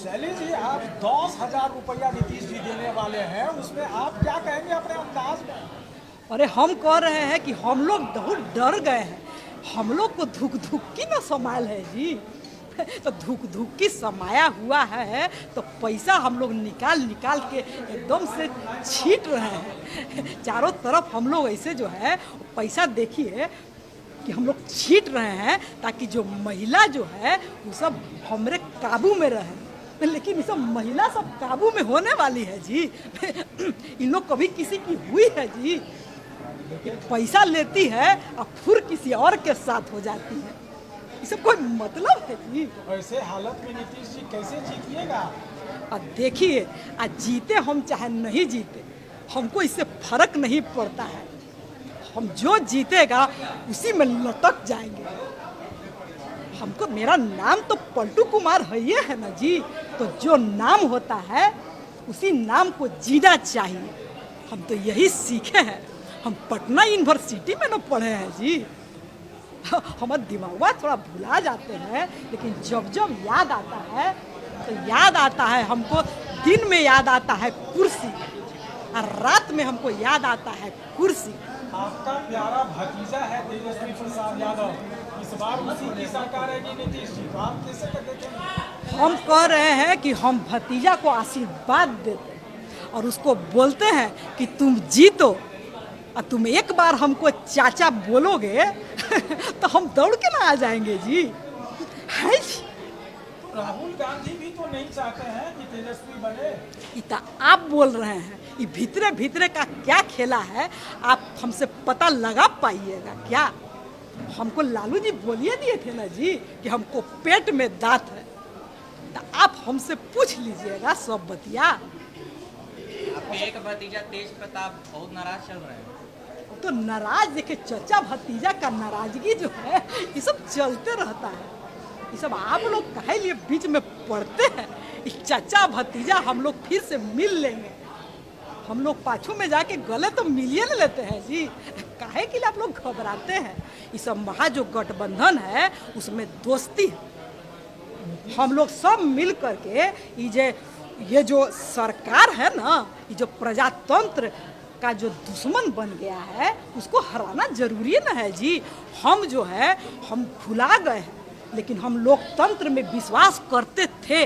शैली जी, आप 10,000 रुपया नीतीश जी देने वाले हैं, उसमें आप क्या कहेंगे अपने अंदाज में? अरे हम कह रहे हैं कि हम लोग बहुत डर गए हैं। हम लोग को धुक धुक की ना समायल है जी। तो धुक धुक की समाया हुआ है तो पैसा हम लोग निकाल निकाल के एकदम से छीट रहे हैं। चारों तरफ हम लोग ऐसे जो है पैसा देखिए कि हम लोग छीट रहे हैं ताकि जो महिला जो है वो सब हमारे काबू में रहे। लेकिन ये सब महिला सब काबू में होने वाली है जी। इन लोग कभी किसी की हुई है जी। ये पैसा लेती है और फिर किसी और के साथ हो जाती है। ये सब कोई मतलब है जी? तो ऐसे हालत में नीतीश जी कैसे जीतिएगा? और देखिए, आज जीते हम चाहे नहीं जीते, हमको इससे फर्क नहीं पड़ता है। हम जो जीतेगा उसी में लटक जाएंगे। हमको मेरा नाम तो पलटू कुमार है ही है ना जी। तो जो नाम होता है उसी नाम को जीना चाहिए। हम तो यही सीखे हैं। हम पटना यूनिवर्सिटी में ना पढ़े हैं जी। हमारा दिमाग थोड़ा भुला जाते हैं, लेकिन जब जब याद आता है तो याद आता है हमको। दिन में याद आता है कुर्सी और रात में हमको याद आता है कुर्सी। आपका प्यारा भतीजा है तेजस्वी प्रसाद यादव, इस बार उसी की सरकार है नीतीश जी, तो आप कैसे कर देते हैं? हम कह रहे हैं कि हम भतीजा को आशीर्वाद देते हैं और उसको बोलते हैं कि तुम जीतो। और तुम एक बार हमको चाचा बोलोगे तो हम दौड़ के ना आ जाएंगे जी। है जी। राहुल गांधी भी तो नहीं चाहते हैं कि तेजस्वी बने। इतना आप बोल रहे हैं, ये भीतरे भीतरे का क्या खेला है आप हमसे पता लगा पाइएगा क्या? हमको लालू जी बोलिए दिए थे ना जी कि हमको पेट में दांत है। तो आप हमसे पूछ लीजिएगा सब बतिया। आपके एक भतीजा तेज प्रताप बहुत नाराज चल रहे हैं। तो नाराज देखे चचा भतीजा का नाराजगी जो है ये सब चलते रहता है। ये सब आप लोग काहे लिए बीच में पड़ते हैं? इस चचा भतीजा हम लोग फिर से मिल लेंगे। हम लोग पाछू में जाके गले तो मिलिए ले लेते हैं जी। काहे के लिए आप लोग घबराते हैं? ये सब महा जो गठबंधन है उसमें दोस्ती है। हम लोग सब मिल करके ये जो सरकार है ना, ये जो प्रजातंत्र का जो दुश्मन बन गया है उसको हराना जरूरी ना है जी। हम जो है हम भुला गए हैं, लेकिन हम लोकतंत्र में विश्वास करते थे।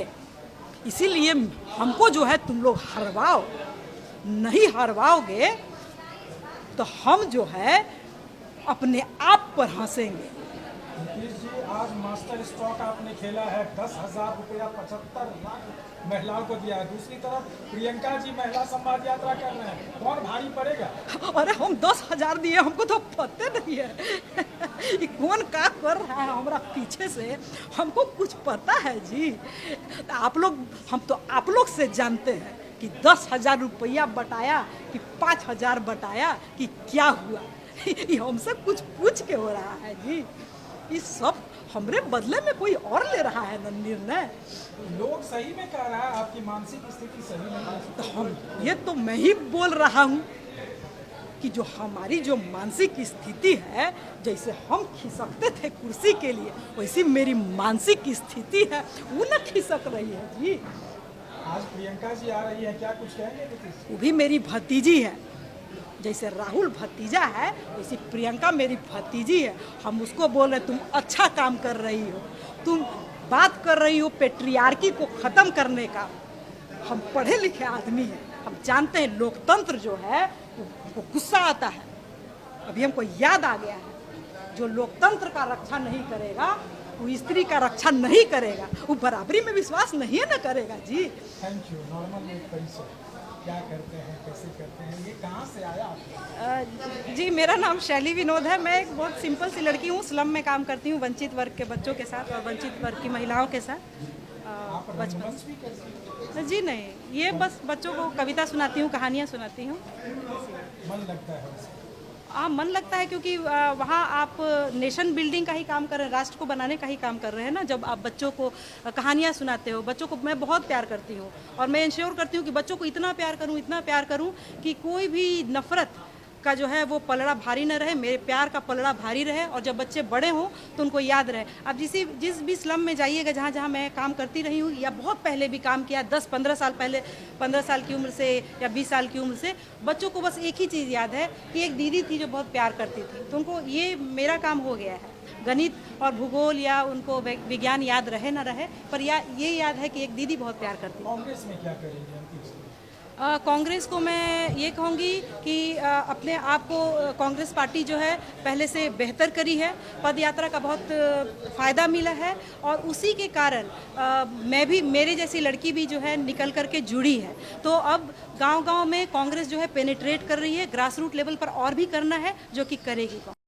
इसीलिए हमको जो है तुम लोग हरवाओ। नहीं हरवाओगे तो हम जो है अपने आप पर हंसेंगे। नीतीश जी, आज मास्टर स्ट्रोक आपने खेला है, 10,000 रुपया 75 लाख महिलाओं को दिया है। दूसरी तरफ प्रियंका जी महिला संवाद यात्रा कर रहे हैं, कौन भारी पड़ेगा? अरे हम 10,000 दिए, हमको तो पता नहीं है। ये कौन का कर रहा है हमारा पीछे से, हमको कुछ पता है जी। आप लोग, हम तो आप लोग से जानते हैं कि 10,000 रुपया बटाया कि 5,000 बटाया कि क्या हुआ। ये हमसे कुछ पूछ के हो रहा है जी। ये सब हमरे बदले में कोई और ले रहा है ना निर्णय। लोग सही में कह रहा है आपकी मानसिक स्थिति सही नहीं है। तो हम ये तो मैं ही बोल रहा हूँ कि जो हमारी जो मानसिक स्थिति है, जैसे हम खिसकते थे कुर्सी के लिए, वैसी मेरी मानसिक स्थिति है वो न खिसक रही है जी। आज प्रियंका जी आ रही है, क्या कुछ कहेंगे नीतीश? वो भी मेरी भतीजी है। जैसे राहुल भतीजा है वैसे प्रियंका मेरी भतीजी है। हम उसको बोल रहे तुम अच्छा काम कर रही हो, तुम बात कर रही हो पेट्रियार्की को ख़त्म करने का। हम पढ़े लिखे आदमी हैं, हम जानते हैं लोकतंत्र जो है वो गुस्सा आता है। अभी हमको याद आ गया है, जो लोकतंत्र का रक्षा नहीं करेगा वो स्त्री का रक्षा नहीं करेगा, वो बराबरी में विश्वास नहीं है ना करेगा जी। Thank you. नॉर्मल एक परिचय, क्या करते हैं, कैसे करते हैं, ये कहाँ से आया आपको? जी, मेरा नाम शैली विनोद है। मैं एक बहुत सिंपल सी लड़की हूँ, स्लम में काम करती हूँ वंचित वर्ग के बच्चों के साथ और वंचित वर्ग की महिलाओं के साथ। आप बचपन रंगमंच भी करते हैं? जी नहीं, ये बस बच्चों को कविता सुनाती हूँ, कहानियाँ सुनाती हूँ। मन लगता है उससे? हाँ, मन लगता है क्योंकि वहाँ आप नेशन बिल्डिंग का ही काम कर रहे हैं, राष्ट्र को बनाने का ही काम कर रहे हैं ना। जब आप बच्चों को कहानियाँ सुनाते हो, बच्चों को मैं बहुत प्यार करती हूँ और मैं इंश्योर करती हूँ कि बच्चों को इतना प्यार करूँ कि कोई भी नफ़रत का जो है वो पलड़ा भारी न रहे, मेरे प्यार का पलड़ा भारी रहे, और जब बच्चे बड़े हों तो उनको याद रहे। अब जिस भी स्लम में जाइएगा, जहाँ जहाँ मैं काम करती रही हूँ या बहुत पहले भी काम किया, 10-15 साल पहले, 15 साल की उम्र से या 20 साल की उम्र से, बच्चों को बस एक ही चीज़ याद है कि एक दीदी थी जो बहुत प्यार करती थी। तो उनको ये मेरा काम हो गया है। गणित और भूगोल या उनको विज्ञान याद रहे ना रहे, पर ये याद है कि एक दीदी बहुत प्यार करती थी। कांग्रेस में क्या करेंगे हम? कांग्रेस को मैं ये कहूँगी कि अपने आप को कांग्रेस पार्टी जो है पहले से बेहतर करी है, पद यात्रा का बहुत फ़ायदा मिला है, और उसी के कारण मैं भी, मेरे जैसी लड़की भी जो है निकल कर के जुड़ी है। तो अब गांव-गांव में कांग्रेस जो है पेनिट्रेट कर रही है, ग्रास रूट लेवल पर और भी करना है, जो कि करेगी।